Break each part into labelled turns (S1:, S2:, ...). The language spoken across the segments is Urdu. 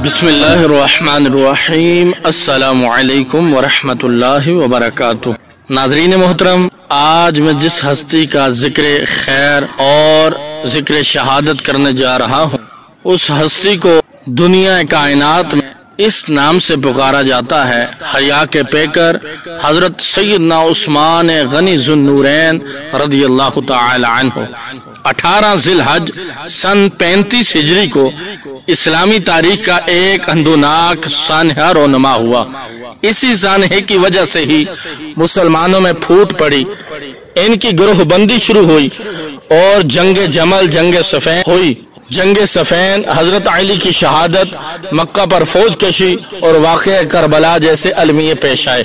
S1: بسم اللہ الرحمن الرحیم۔ السلام علیکم ورحمۃ اللہ وبرکاتہ۔ ناظرین محترم، آج میں جس ہستی کا ذکر خیر اور ذکر شہادت کرنے جا رہا ہوں، اس ہستی کو دنیا کائنات میں اس نام سے پکارا جاتا ہے، حیا کے پیکر حضرت سیدنا عثمان غنی ذو النورین رضی اللہ تعالی عنہ۔ 18 ذی الحج سن 35 ہجری کو اسلامی تاریخ کا ایک اندوناک سانحہ رونما ہوا۔ اسی سانحے کی وجہ سے ہی مسلمانوں میں پھوٹ پڑی، ان کی گروہ بندی شروع ہوئی اور جنگ جمل، جنگ صفین ہوئی۔ جنگ صفین، حضرت علی کی شہادت، مکہ پر فوج کشی اور واقعہ کربلا جیسے المیے پیش آئے،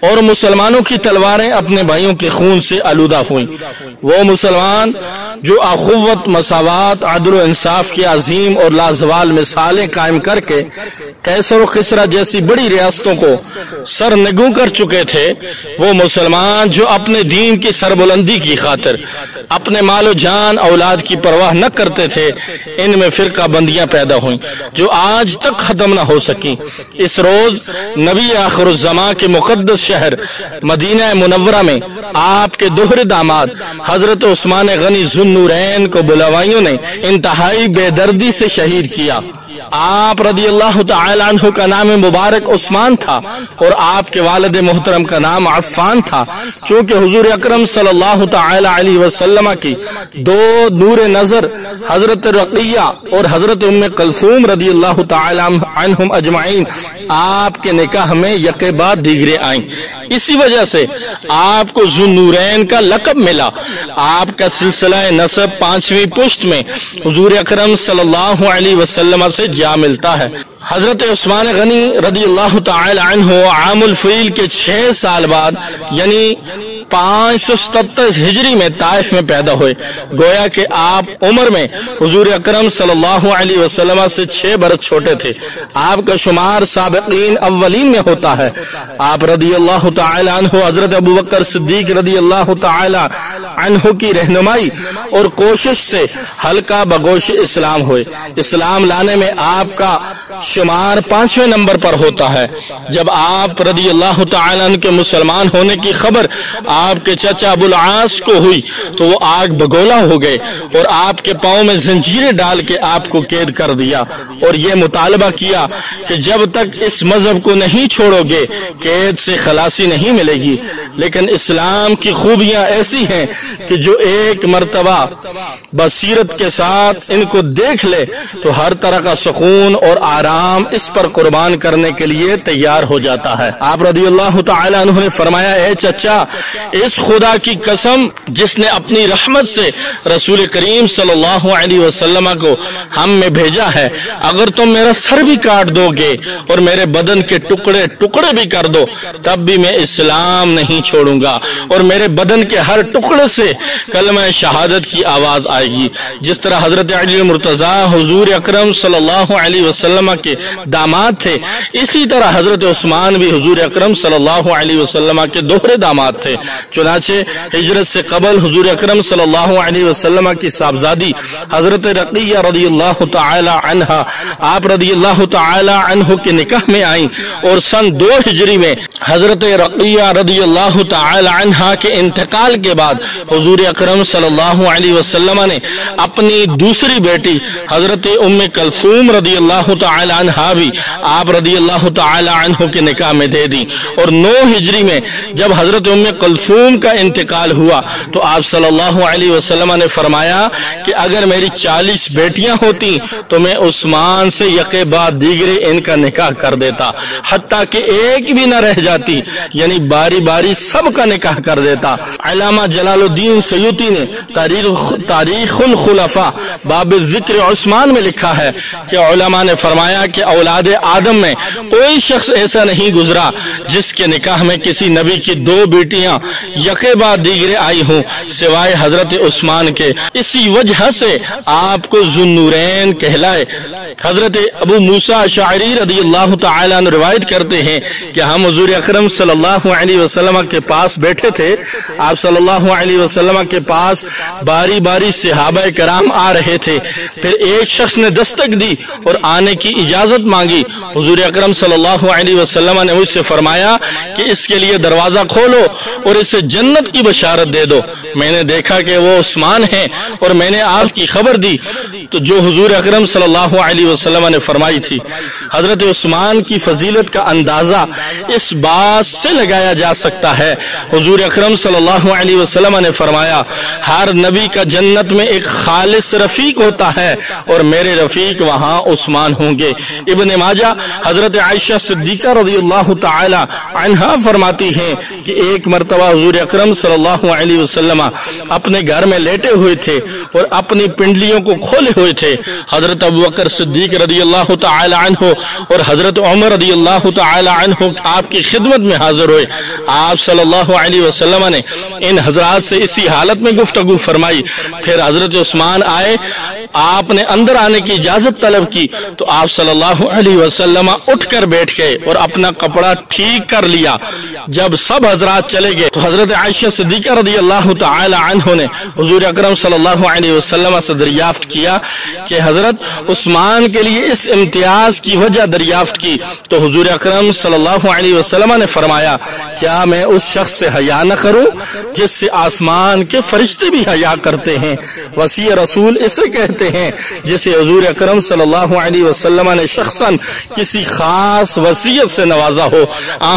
S1: اور مسلمانوں کی تلواریں اپنے بھائیوں کے خون سے آلودہ ہوئیں۔ وہ مسلمان جو اخوت، مساوات، عدل و انصاف کی عظیم اور لازوال مثالیں قائم کر کے قیصر و کسریٰ جیسی بڑی ریاستوں کو سرنگوں کر چکے تھے، وہ مسلمان جو اپنے دین کی سربلندی کی خاطر اپنے مال و جان، اولاد کی پرواہ نہ کرتے تھے، ان میں فرقہ بندیاں پیدا ہوئیں جو آج تک ختم نہ ہو سکیں۔ اس روز نبی آخر الزمان کے مقدس شہر مدینہ منورہ میں آپ کے دوہرے داماد حضرت عثمان غنی ذو النورین کو بلاوائیوں نے انتہائی بے دردی سے شہید کیا۔ آپ رضی اللہ تعالی عنہ کا نام مبارک عثمان تھا اور آپ کے والد محترم کا نام عفان تھا، چونکہ حضور اکرم صلی اللہ تعالی علیہ وسلم کی دو نور نظر حضرت رقیہ اور حضرت ام کلثوم رضی اللہ تعالی عنہم اجمعین آپ کے نکاح میں یکے بعد دیگرے آئیں۔ اسی وجہ سے آپ کو ذو النورین کا لقب ملا۔ آپ کا سلسلہ نسب 5ویں پشت میں حضور اکرم صلی اللہ علیہ وسلم سے جا ملتا ہے۔ حضرت عثمان غنی رضی اللہ تعالی عنہ عام الفیل کے 6 سال بعد یعنی 577 ہجری میں طائف میں پیدا ہوئے۔ گویا کہ آپ عمر میں حضور اکرم صلی اللہ علیہ وسلم سے 6 برس چھوٹے تھے۔ آپ کا شمار سابقین اولین میں ہوتا ہے۔ آپ رضی اللہ تعالی عنہ حضرت ابوبکر صدیق رضی اللہ تعالی عنہ کی رہنمائی اور کوشش سے حلقہ بگوش اسلام ہوئے۔ اسلام لانے میں آپ کا شمار 5ویں نمبر پر ہوتا ہے۔ جب آپ رضی اللہ تعالی عنہ کے مسلمان ہونے کی خبر آپ کے چچا ابو العاص کو ہوئی تو وہ آگ بگولا ہو گئے اور آپ کے پاؤں میں زنجیریں ڈال کے آپ کو قید کر دیا اور یہ مطالبہ کیا کہ جب تک اس مذہب کو نہیں چھوڑو گے قید سے خلاصی نہیں ملے گی۔ لیکن اسلام کی خوبیاں ایسی ہیں کہ جو ایک مرتبہ بصیرت کے ساتھ ان کو دیکھ لے تو ہر طرح کا سکون اور آرام اس پر قربان کرنے کے لیے تیار ہو جاتا ہے۔ آپ رضی اللہ تعالی عنہ نے فرمایا، اے چچا، اس خدا کی قسم جس نے اپنی رحمت سے رسول کریم صلی اللہ علیہ وسلم کو ہم میں بھیجا ہے، اگر تم میرا سر بھی کاٹ دو گے اور میرے بدن کے ٹکڑے ٹکڑے بھی کر دو تب بھی میں اسلام نہیں چھوڑوں گا، اور میرے بدن کے ہر ٹکڑے سے کلمہ شہادت کی آواز آئے گی۔ جس طرح حضرت علی مرتضیٰ حضور اکرم صلی اللہ علیہ وسلم کے داماد تھے، اسی طرح حضرت عثمان بھی حضور اکرم صلی اللہ علیہ وسلم کے دوہرے داماد تھے۔ چنانچہ ہجرت سے قبل حضور اکرم صلی اللہ علیہ وسلم کی صاحبزادی حضرت رقیہ رضی اللہ تعالی عنہ آپ رضی اللہ تعالی عنہ کے نکاح میں آئیں، اور سن 2 ہجری میں حضرت رقیہ رضی اللہ تعالی عنہ کے انتقال کے بعد حضور اکرم صلی اللہ علیہ وسلم نے اپنی دوسری بیٹی حضرت ام کلثوم رضی اللہ تعالی عنہ بھی آپ رضی اللہ تعالی عنہ کے نکاح میں دے دی، اور 9 ہجری میں جب حضرت ام کلثوم کا انتقال ہوا تو آپ صلی اللہ علیہ وسلم نے فرمایا کہ اگر میری 40 بیٹیاں ہوتی تو میں عثمان سے یکے بعد دیگرے ان کا نکاح کر دیتا، حتیٰ کہ ایک بھی نہ رہ جاتی، یعنی باری باری سب کا نکاح کر دیتا۔ علامہ جلال الدین سیوطی نے تاریخ الخلفاء باب ذکر عثمان میں لکھا ہے کہ علماء نے فرمایا کہ اولاد آدم میں کوئی شخص ایسا نہیں گزرا جس کے نکاح میں کسی نبی کی 2 بیٹیاں یکے بعد دیگرے آئی ہوں سوائے حضرت عثمان کے، اسی وجہ سے آپ کو ذوالنورین کہلائے۔ حضرت ابو موسیٰ اشعری رضی اللہ تعالیٰ عنہ روایت کرتے ہیں کہ ہم حضور اکرم صلی اللہ علیہ وسلم کے پاس بیٹھے تھے، آپ صلی اللہ علیہ وسلم کے پاس باری باری صحابہ کرام آ رہے تھے، پھر ایک شخص نے دستک دی اور آنے کی اجازت مانگی۔ حضور اکرم صلی اللہ علیہ وسلم نے مجھ سے فرمایا کہ اس کے لیے دروازہ کھولو اور اسے جنت کی بشارت دے دو۔ میں نے دیکھا کہ وہ عثمان ہیں اور میں نے آپ کی خبر دی تو جو حضور اکرم صلی اللہ علیہ وسلم نے فرمائی تھی۔ حضرت عثمان کی فضیلت کا اندازہ اس بات سے لگایا جا سکتا ہے، حضور اکرم صلی اللہ علیہ وسلم نے فرمایا ہر نبی کا جنت میں ایک خالص رفیق ہوتا ہے اور میرے رفیق وہاں عثمان ہوں گے۔ ابن ماجہ حضرت عائشہ صدیقہ رضی اللہ تعالی عنہا فرماتی ہیں کہ ایک مرتبہ حضور اکرم صلی اللہ علیہ وسلم اپنے گھر میں لیٹے ہوئے تھے اور اپنی پنڈلیوں کو کھولے ہوئے تھے۔ حضرت ابوبکر صدیق رضی اللہ تعالی عنہ اور حضرت عمر رضی اللہ تعالی عنہ آپ کی خدمت میں حاضر ہوئے۔ آپ صلی اللہ علیہ وسلم نے ان حضرات سے اسی حالت میں گفتگو فرمائی۔ پھر حضرت عثمان آئے، آپ نے اندر آنے کی اجازت طلب کی تو آپ صلی اللہ علیہ وسلم اٹھ کر بیٹھ گئے اور اپنا کپڑا ٹھیک کر لیا۔ جب سب حضرات چلے گئے تو حضرت عائشہ صدیقہ رضی اللہ تعالی عنہ نے حضور اکرم صلی اللہ علیہ وسلم سے دریافت کیا کہ حضرت عثمان کے لیے اس امتیاز کی وجہ دریافت کی تو حضور اکرم صلی اللہ علیہ وسلم نے فرمایا کیا میں اس شخص سے حیا نہ کروں جس سے آسمان کے فرشتے بھی حیا کرتے ہیں؟ وصی رسول اسے کہتے ہیں جسے حضور اکرم صلی اللہ علیہ وسلم نے شخصاً کسی خاص وصیت سے نوازا ہو۔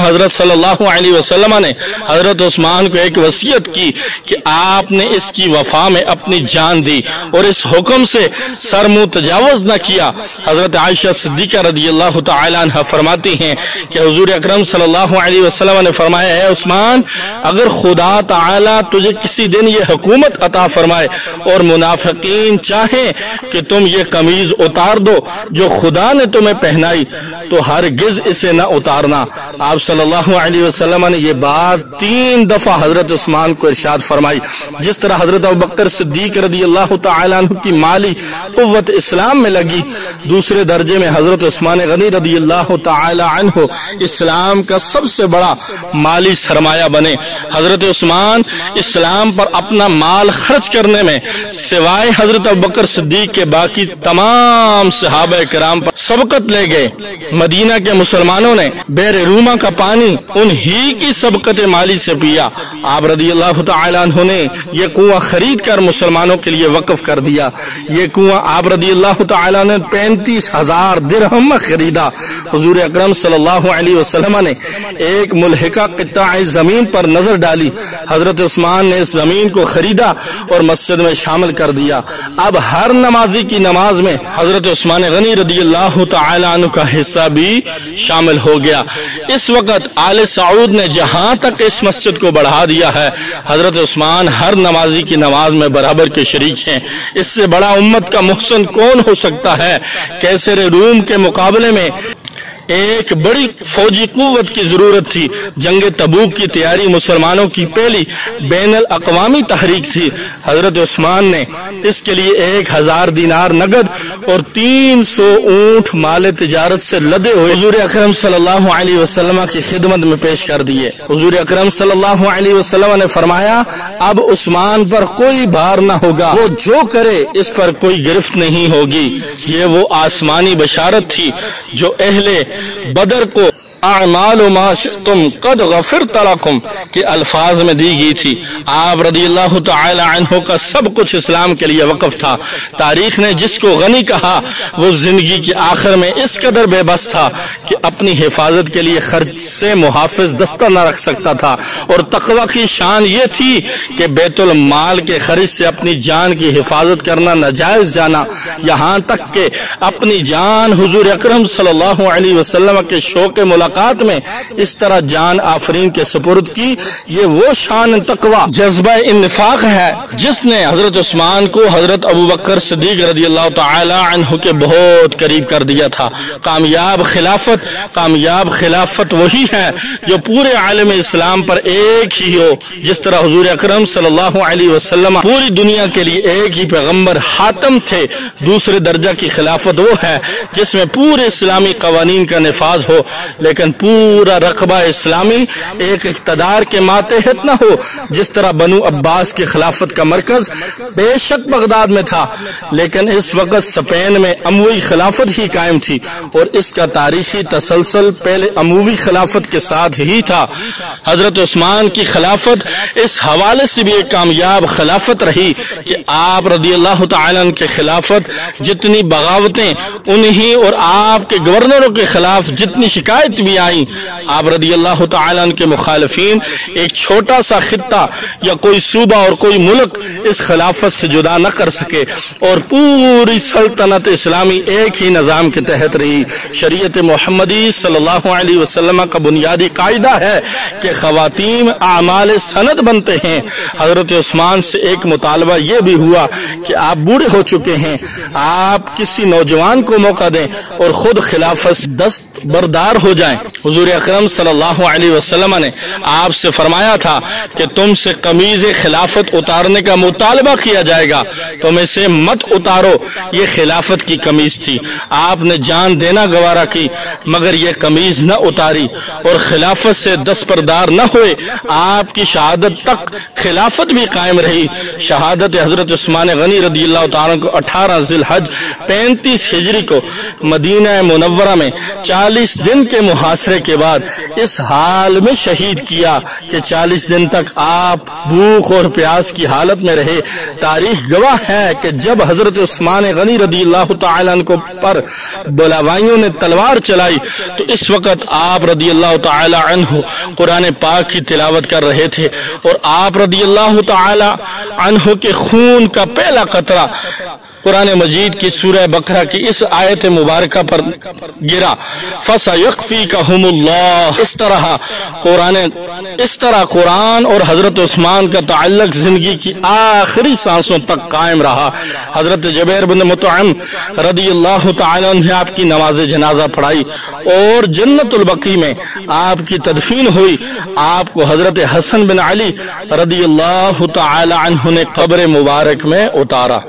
S1: حضرت صلی اللہ علیہ وسلم نے حضرت عثمان کو ایک وصیت کی کہ آپ نے اس کی وفا میں اپنی جان دی اور اس حکم سے سر منہ تجاوز نہ کیا۔ حضرت عائشہ صدیقہ رضی اللہ تعالی عنہ فرماتی ہیں کہ حضور اکرم صلی اللہ علیہ وسلم نے فرمایا اے عثمان، اگر خدا تعالی تجھے کسی دن یہ حکومت عطا فرمائے اور منافقین چاہیں کہ تم یہ قمیض اتار دو جو خدا نے تمہیں پہنائی تو ہرگز اسے نہ اتارنا۔ آپ صلی اللہ علیہ وسلم نے یہ بات 3 دفعہ حضرت عثمان کو ارشاد فرمائی۔ جس طرح حضرت ابوبکر صدیق رضی اللہ تعالی عنہ کی مالی قوت اسلام میں لگی، دوسرے درجے میں حضرت عثمان غنی رضی اللہ تعالی عنہ اسلام کا سب سے بڑا مالی سرمایہ بنے۔ حضرت عثمان اسلام پر اپنا مال خرچ کرنے میں سوائے حضرت ابوبکر صدیق کے باقی تمام صحابہ کرام پر سبقت لے گئے۔ مدینہ کے مسلمانوں نے بئر روما کا پانی انہی کی سبقت مالی سے پیا۔ آپ رضی اللہ تعالی عنہ نے یہ کنواں خرید کر مسلمانوں کے لیے وقف کر دیا۔ یہ کنواں آپ رضی اللہ تعالی نے 35,000 درہم میں خریدا۔ حضور اکرم صلی اللہ علیہ وسلم نے ایک ملحقہ قطع زمین پر نظر ڈالی، حضرت عثمان نے اس زمین کو خریدا اور مسجد میں شامل کر دیا۔ اب ہر نمازی کی نماز میں حضرت عثمان غنی رضی اللہ تعالی عنہ کا حصہ بھی شامل ہو گیا۔ اس وقت آل سعود نے جہاں تک اس مسجد کو بڑھا دیا ہے، حضرت عثمان ہر نمازی کی نماز میں برابر کے شریک ہیں۔ اس سے بڑا امت کا محسن کون ہو سکتا ہے؟ کیسر روم کے مقابلے میں ایک بڑی فوجی قوت کی ضرورت تھی۔ جنگ تبوک کی تیاری مسلمانوں کی پہلی بین الاقوامی تحریک تھی۔ حضرت عثمان نے اس کے لیے 1000 دینار نقد اور 300 اونٹ مال تجارت سے لدے ہوئے حضور اکرم صلی اللہ علیہ وسلم کی خدمت میں پیش کر دیے۔ حضور اکرم صلی اللہ علیہ وسلم نے فرمایا اب عثمان پر کوئی بھار نہ ہوگا، وہ جو کرے اس پر کوئی گرفت نہیں ہوگی۔ یہ وہ آسمانی بشارت تھی جو اہل بدر کو اعمال ما شئتم قد غفرت لكم کے الفاظ میں دی گئی تھی۔ آپ رضی اللہ تعالی عنہ کا سب کچھ اسلام کے لیے وقف تھا۔ تاریخ نے جس کو غنی کہا وہ زندگی کے آخر میں اس قدر بے بس تھا کہ اپنی حفاظت کے لیے خرچ سے محافظ دستہ نہ رکھ سکتا تھا، اور تقوی کی شان یہ تھی کہ بیت المال کے خرچ سے اپنی جان کی حفاظت کرنا ناجائز جانا، یہاں تک کہ اپنی جان حضور اکرم صلی اللہ علیہ وسلم کے شوق ملاقات ملاقات میں اس طرح جان آفرین کے سپرد کی، یہ وہ شان تقوی جذبہ انفاق ہے جس نے حضرت عثمان کو حضرت ابوبکر صدیق رضی اللہ تعالی عنہ کے بہت قریب کر دیا تھا۔ کامیاب خلافت وہی ہے جو پورے عالم اسلام پر ایک ہی ہو، جس طرح حضور اکرم صلی اللہ علیہ وسلم پوری دنیا کے لیے ایک ہی پیغمبر حاتم تھے۔ دوسرے درجہ کی خلافت وہ ہے جس میں پورے اسلامی قوانین کا نفاذ ہو، لیکن پورا رقبہ اسلامی ایک اقتدار کے ماتحت نہ ہو، جس طرح بنو عباس کی خلافت کا مرکز بے شک بغداد میں تھا، لیکن اس وقت اسپین میں اموی خلافت ہی قائم تھی، اور اس کا تاریخی تسلسل پہلے اموی خلافت کے ساتھ ہی تھا۔ حضرت عثمان کی خلافت اس حوالے سے بھی ایک کامیاب خلافت رہی کہ آپ رضی اللہ تعالیٰ عنہ کے خلافت جتنی بغاوتیں انہی اور آپ کے گورنروں کے خلاف جتنی شکایت بھی آئیں، آپ رضی اللہ تعالیٰ عنہ کے مخالفین ایک چھوٹا سا خطہ یا کوئی صوبہ اور کوئی ملک اس خلافت سے جدا نہ کر سکے، اور پوری سلطنت اسلامی ایک ہی نظام کے تحت رہی۔ شریعت محمدی صلی اللہ علیہ وسلم کا بنیادی قاعدہ ہے کہ خواتین اعمال سند بنتے ہیں۔ حضرت عثمان سے ایک مطالبہ یہ بھی ہوا کہ آپ بوڑھے ہو چکے ہیں، آپ کسی نوجوان کو موقع دیں اور خود خلافت دست بردار ہو جائیں۔ حضور اکرم صلی اللہ علیہ وسلم نے آپ سے فرمایا تھا کہ تم سے قمیض خلافت اتارنے کا مطالبہ کیا جائے گا، تم اسے مت اتارو، یہ خلافت کی قمیض تھی۔ آپ نے جان دینا گوارا کی مگر یہ قمیض نہ اتاری اور خلافت سے دستبردار نہ ہوئے۔ آپ کی شہادت تک خلافت بھی قائم رہی۔ شہادت حضرت عثمان غنی رضی اللہ تعالیٰ کو 18 ذی الحج 35 ہجری کو مدینہ منورہ میں 40 دن کے محاصرے کے بعد اس حال میں شہید کیا کہ 40 دن تک آپ بھوک اور پیاس کی حالت میں رہے۔ تاریخ گواہ ہے کہ جب حضرت عثمان غنی رضی اللہ تعالیٰ عنہ کو پر بلاوائیوں نے تلوار چلائی تو اس وقت آپ رضی اللہ تعالی عنہ قرآن پاک کی تلاوت کر رہے تھے، اور آپ رضی اللہ تعالی عنہ کے خون کا پہلا قطرہ قرآن مجید کی سورہ بقرہ کی اس آیت مبارکہ پر گرا، فَسَيَكْفِيكَهُمُ اللَّهُ۔ اس طرح قرآن اور حضرت عثمان کا تعلق زندگی کی آخری سانسوں تک قائم رہا۔ حضرت جبیر بن مطعم رضی اللہ تعالیٰ عنہ نے آپ کی نماز جنازہ پڑھائی اور جنت البقیع میں آپ کی تدفین ہوئی۔ آپ کو حضرت حسن بن علی رضی اللہ تعالیٰ عنہ نے قبر مبارک میں اتارا۔